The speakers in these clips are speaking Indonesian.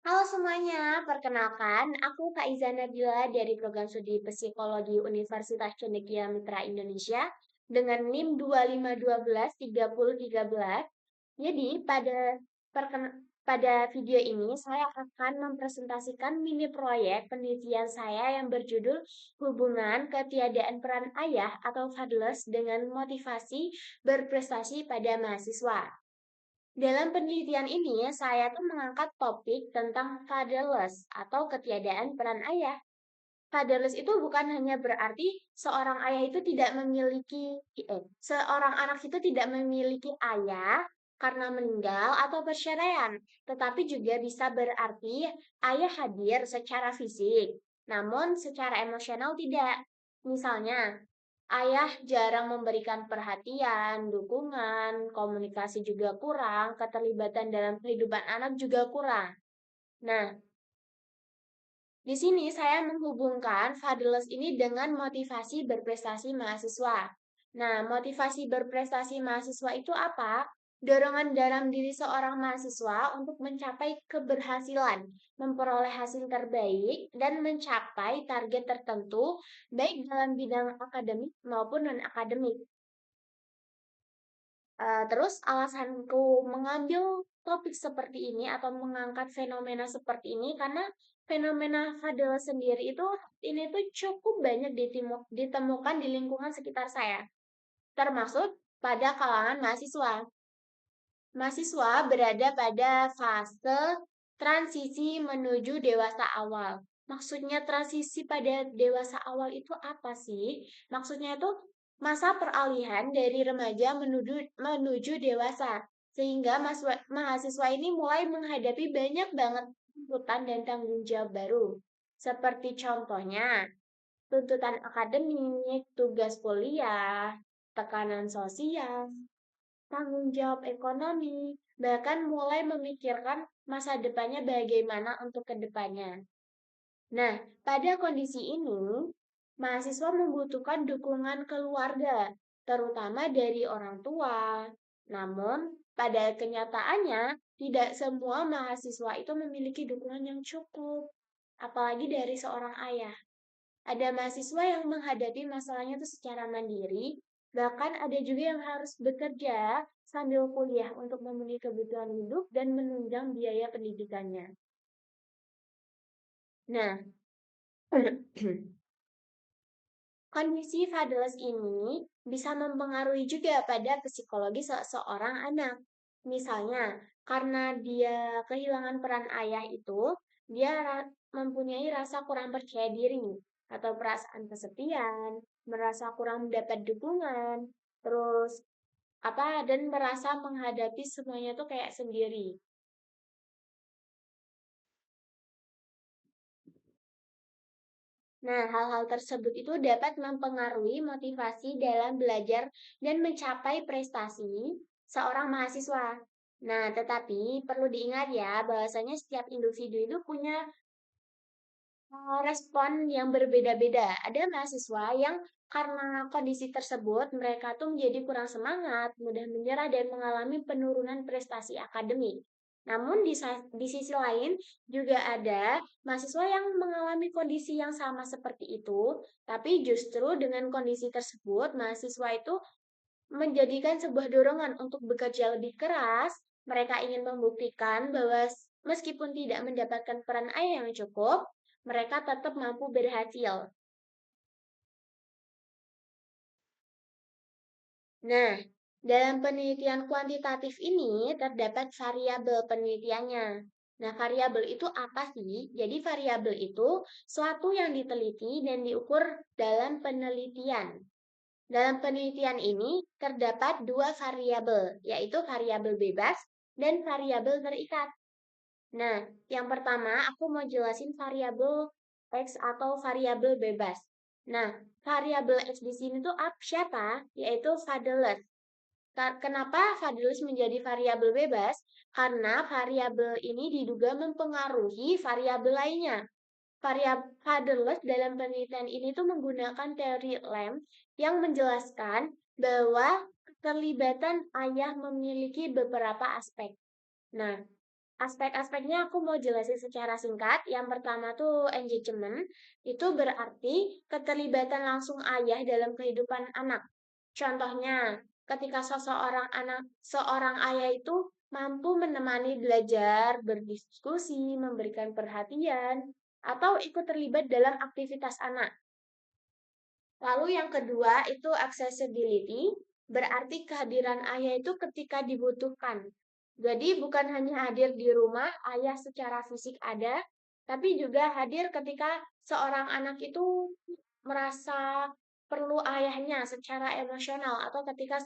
Halo semuanya, perkenalkan aku Kak Iza Nabila dari Program Studi Psikologi Universitas Cendekia Mitra Indonesia dengan NIM 25123013. Jadi pada video ini saya akan mempresentasikan mini proyek penelitian saya yang berjudul Hubungan Ketiadaan Peran Ayah atau Fatherless dengan Motivasi Berprestasi pada Mahasiswa. Dalam penelitian ini, saya tuh mengangkat topik tentang fatherless atau ketiadaan peran ayah. Fatherless itu bukan hanya berarti seorang ayah itu tidak memiliki, seorang anak itu tidak memiliki ayah karena meninggal atau perceraian, tetapi juga bisa berarti ayah hadir secara fisik, namun secara emosional tidak. Misalnya, ayah jarang memberikan perhatian, dukungan, komunikasi juga kurang, keterlibatan dalam kehidupan anak juga kurang. Nah, di sini saya menghubungkan fatherless ini dengan motivasi berprestasi mahasiswa. Nah, motivasi berprestasi mahasiswa itu apa? Dorongan dalam diri seorang mahasiswa untuk mencapai keberhasilan, memperoleh hasil terbaik, dan mencapai target tertentu, baik dalam bidang akademik maupun non-akademik. Terus alasanku mengambil topik seperti ini atau mengangkat fenomena seperti ini karena fenomena fadel sendiri itu ini tuh cukup banyak ditemukan di lingkungan sekitar saya, termasuk pada kalangan mahasiswa. Mahasiswa berada pada fase transisi menuju dewasa awal. Maksudnya transisi pada dewasa awal itu apa sih? Maksudnya itu masa peralihan dari remaja menuju dewasa. Sehingga mahasiswa ini mulai menghadapi banyak banget tuntutan dan tanggung jawab baru. Seperti contohnya, tuntutan akademik, tugas kuliah, tekanan sosial, tanggung jawab ekonomi, bahkan mulai memikirkan masa depannya bagaimana untuk kedepannya. Nah, pada kondisi ini, mahasiswa membutuhkan dukungan keluarga, terutama dari orang tua. Namun, pada kenyataannya, tidak semua mahasiswa itu memiliki dukungan yang cukup, apalagi dari seorang ayah. Ada mahasiswa yang menghadapi masalahnya itu secara mandiri, bahkan ada juga yang harus bekerja sambil kuliah untuk memenuhi kebutuhan hidup dan menunjang biaya pendidikannya. Nah, kondisi fatherless ini bisa mempengaruhi juga pada psikologi seseorang anak. Misalnya, karena dia kehilangan peran ayah itu, dia mempunyai rasa kurang percaya diri atau perasaan kesepian, merasa kurang mendapat dukungan, terus dan merasa menghadapi semuanya tuh kayak sendiri. Nah, hal-hal tersebut itu dapat mempengaruhi motivasi dalam belajar dan mencapai prestasi seorang mahasiswa. Nah, tetapi perlu diingat ya, bahwasanya setiap individu itu punya respon yang berbeda-beda. Ada mahasiswa yang karena kondisi tersebut, mereka tuh menjadi kurang semangat, mudah menyerah, dan mengalami penurunan prestasi akademik. Namun di sisi lain juga ada mahasiswa yang mengalami kondisi yang sama seperti itu, tapi justru dengan kondisi tersebut, mahasiswa itu menjadikan sebuah dorongan untuk bekerja lebih keras. Mereka ingin membuktikan bahwa meskipun tidak mendapatkan peran ayah yang cukup, mereka tetap mampu berhasil. Nah, dalam penelitian kuantitatif ini terdapat variabel penelitiannya. Nah, variabel itu apa sih? Jadi variabel itu suatu yang diteliti dan diukur dalam penelitian. Dalam penelitian ini terdapat dua variabel, yaitu variabel bebas dan variabel terikat. Nah, yang pertama aku mau jelasin variabel X atau variabel bebas. Nah, variabel X di sini tuh siapa? Yaitu fatherless. Kenapa fatherless menjadi variabel bebas? Karena variabel ini diduga mempengaruhi variabel lainnya. Variabel fatherless dalam penelitian ini tuh menggunakan teori Lamb yang menjelaskan bahwa keterlibatan ayah memiliki beberapa aspek. Nah, Aspek-aspeknya aku mau jelasin secara singkat. Yang pertama tuh engagement, itu berarti keterlibatan langsung ayah dalam kehidupan anak. Contohnya, ketika seorang ayah itu mampu menemani belajar, berdiskusi, memberikan perhatian, atau ikut terlibat dalam aktivitas anak. Lalu yang kedua itu accessibility, berarti kehadiran ayah itu ketika dibutuhkan. Jadi bukan hanya hadir di rumah, ayah secara fisik ada, tapi juga hadir ketika seorang anak itu merasa perlu ayahnya secara emosional atau ketika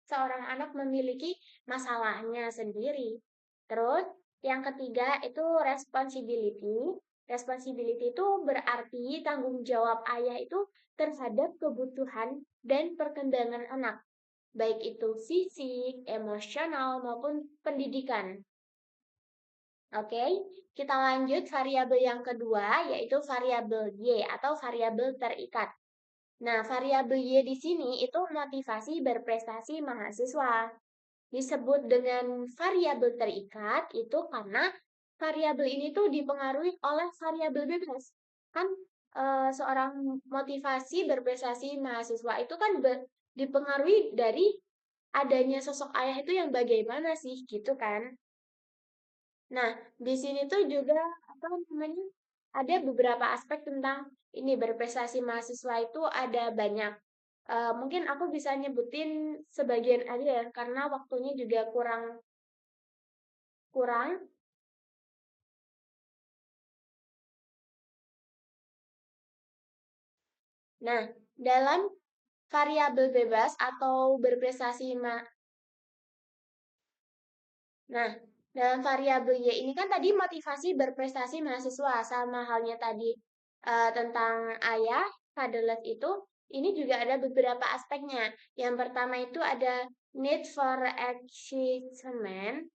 seorang anak memiliki masalahnya sendiri. Terus yang ketiga itu responsibility. Responsibility itu berarti tanggung jawab ayah itu terhadap kebutuhan dan perkembangan anak, baik itu fisik, emosional, maupun pendidikan. Oke, kita lanjut variabel yang kedua, yaitu variabel Y atau variabel terikat. Nah, variabel Y di sini itu motivasi berprestasi mahasiswa. Disebut dengan variabel terikat itu karena variabel ini tuh dipengaruhi oleh variabel bebas. Kan seorang motivasi berprestasi mahasiswa itu kan dipengaruhi dari adanya sosok ayah itu yang bagaimana sih gitu kan. Nah, di sini tuh juga apa namanya? Ada beberapa aspek tentang ini berprestasi mahasiswa itu ada banyak. Mungkin aku bisa nyebutin sebagian aja ya, karena waktunya juga kurang kurang. Nah, dalam variabel bebas atau berprestasi Nah, dalam variabel Y ini kan tadi motivasi berprestasi mahasiswa sama halnya tadi tentang ayah, fatherless itu, ini juga ada beberapa aspeknya. Yang pertama itu ada need for achievement,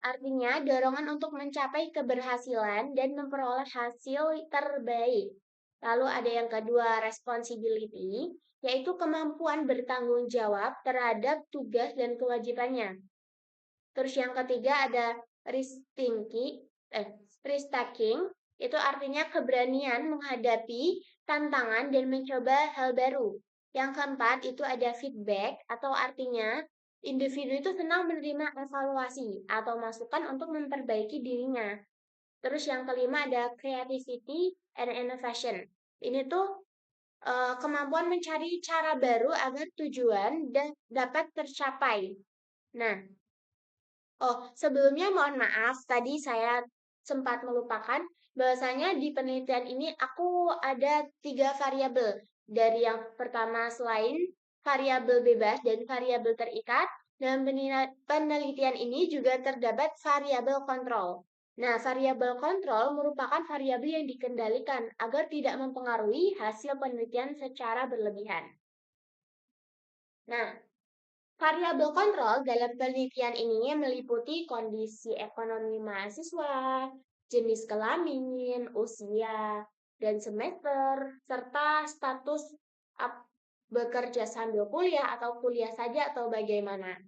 artinya dorongan untuk mencapai keberhasilan dan memperoleh hasil terbaik. Lalu ada yang kedua, responsibility, yaitu kemampuan bertanggung jawab terhadap tugas dan kewajibannya. Terus yang ketiga ada risk thinking, risk taking, itu artinya keberanian menghadapi tantangan dan mencoba hal baru. Yang keempat itu ada feedback atau artinya individu itu senang menerima evaluasi atau masukan untuk memperbaiki dirinya. Terus yang kelima ada creativity and innovation. Ini tuh kemampuan mencari cara baru agar tujuan dan dapat tercapai. Nah, oh, sebelumnya mohon maaf, tadi saya sempat melupakan bahwasanya di penelitian ini aku ada 3 variabel. Dari yang pertama selain variabel bebas dan variabel terikat, dalam penelitian ini juga terdapat variabel kontrol. Nah, variabel kontrol merupakan variabel yang dikendalikan agar tidak mempengaruhi hasil penelitian secara berlebihan. Nah, variabel kontrol dalam penelitian ini meliputi kondisi ekonomi mahasiswa, jenis kelamin, usia, dan semester, serta status bekerja sambil kuliah atau kuliah saja atau bagaimana.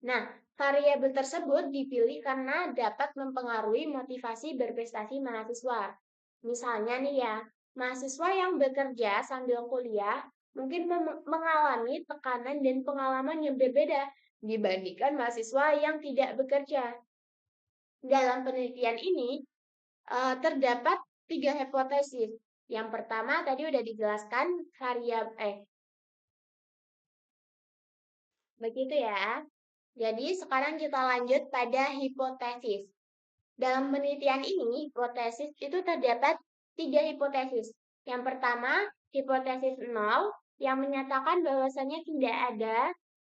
Nah, variabel tersebut dipilih karena dapat mempengaruhi motivasi berprestasi mahasiswa. Misalnya nih ya, mahasiswa yang bekerja sambil kuliah mungkin mengalami tekanan dan pengalaman yang berbeda dibandingkan mahasiswa yang tidak bekerja. Dalam penelitian ini terdapat 3 hipotesis. Yang pertama tadi udah dijelaskan begitu ya. Jadi sekarang kita lanjut pada hipotesis. Dalam penelitian ini, hipotesis itu terdapat 3 hipotesis. Yang pertama, hipotesis nol yang menyatakan bahwasanya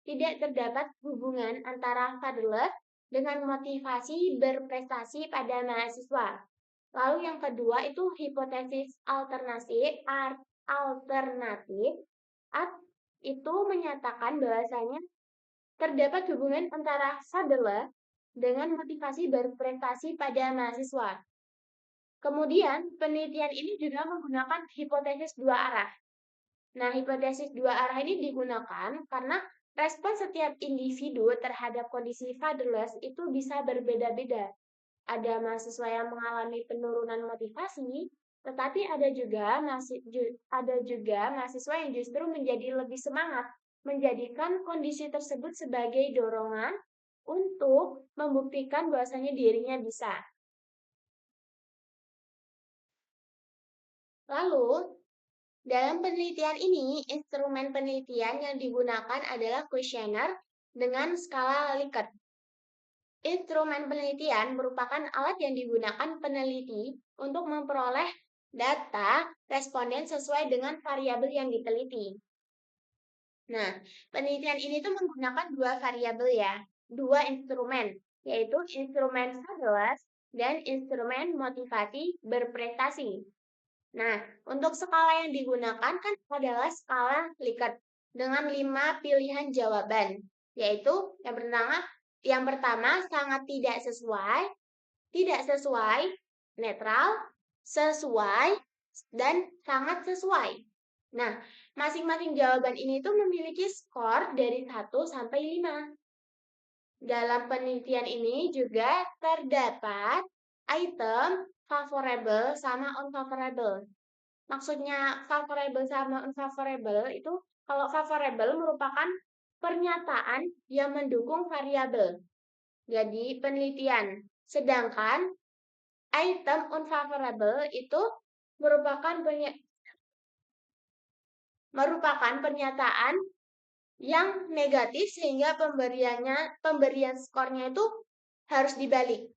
tidak terdapat hubungan antara fatherless dengan motivasi berprestasi pada mahasiswa. Lalu yang kedua itu hipotesis alternatif itu menyatakan bahwasanya terdapat hubungan antara fatherless dengan motivasi berprestasi pada mahasiswa. Kemudian, penelitian ini juga menggunakan hipotesis 2 arah. Nah, hipotesis 2 arah ini digunakan karena Respon setiap individu terhadap kondisi fatherless itu bisa berbeda-beda. Ada mahasiswa yang mengalami penurunan motivasi, tetapi ada juga mahasiswa yang justru menjadi lebih semangat, menjadikan kondisi tersebut sebagai dorongan untuk membuktikan bahwasanya dirinya bisa. Lalu, dalam penelitian ini, instrumen penelitian yang digunakan adalah kuesioner dengan skala Likert. Instrumen penelitian merupakan alat yang digunakan peneliti untuk memperoleh data responden sesuai dengan variabel yang diteliti. Nah, penelitian ini tuh menggunakan dua variabel ya, dua instrumen, yaitu instrumen Fabulous dan instrumen motivasi berprestasi. Nah, untuk skala yang digunakan kan adalah skala Likert dengan 5 pilihan jawaban, yaitu yang pertama sangat tidak sesuai, netral, sesuai, dan sangat sesuai. Nah, masing-masing jawaban ini tuh memiliki skor dari 1 sampai 5. Dalam penelitian ini juga terdapat item favorable sama unfavorable. Maksudnya favorable sama unfavorable itu kalau favorable merupakan pernyataan yang mendukung variabel. Jadi penelitian. Sedangkan item unfavorable itu merupakan pernyataan yang negatif sehingga pemberian skornya itu harus dibalik.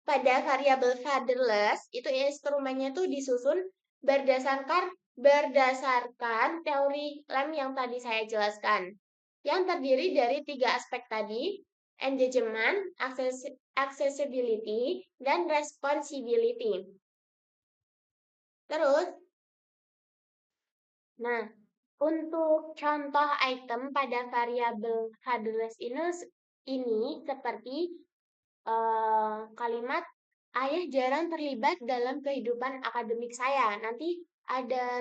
Pada variabel fatherless itu instrumennya itu disusun berdasarkan teori Lem yang tadi saya jelaskan, yang terdiri dari 3 aspek tadi, engagement, accessibility, dan responsibility. Terus, nah, untuk contoh item pada variabel fatherless ini seperti kalimat ayah jarang terlibat dalam kehidupan akademik saya. Nanti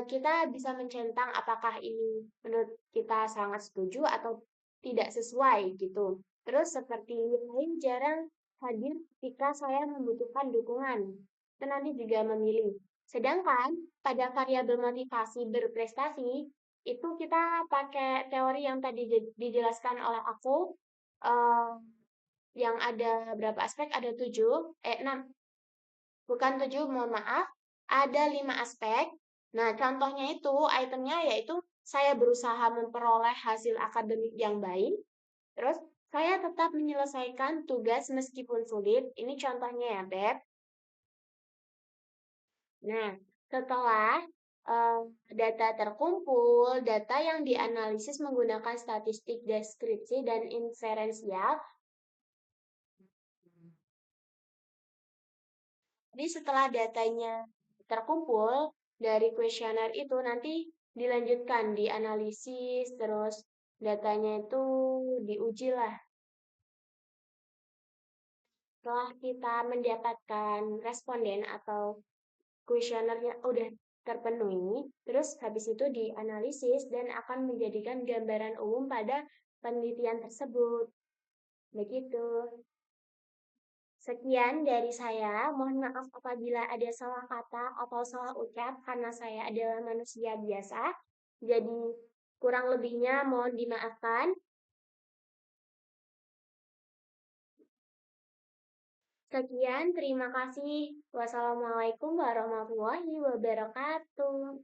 kita bisa mencentang apakah ini menurut kita sangat setuju atau tidak sesuai gitu. Terus seperti lain jarang hadir ketika saya membutuhkan dukungan. Itu nanti juga memilih. Sedangkan pada variabel motivasi berprestasi itu kita pakai teori yang tadi dijelaskan oleh aku. eh, yang ada berapa aspek? Ada 6, bukan 7, mohon maaf. Ada 5 aspek. Nah, contohnya itu, itemnya yaitu saya berusaha memperoleh hasil akademik yang baik. Terus, saya tetap menyelesaikan tugas meskipun sulit. Ini contohnya ya, Beb. Nah, setelah data terkumpul, data yang dianalisis menggunakan statistik deskripsi dan inferensial. Jadi setelah datanya terkumpul dari kuesioner itu nanti dilanjutkan dianalisis, terus datanya itu diuji lah. Setelah kita mendapatkan responden atau kuesionernya udah terpenuhi, terus habis itu dianalisis dan akan menjadikan gambaran umum pada penelitian tersebut. Begitu. Sekian dari saya. Mohon maaf apabila ada salah kata atau salah ucap karena saya adalah manusia biasa. Jadi kurang lebihnya mohon dimaafkan. Sekian, terima kasih. Wassalamualaikum warahmatullahi wabarakatuh.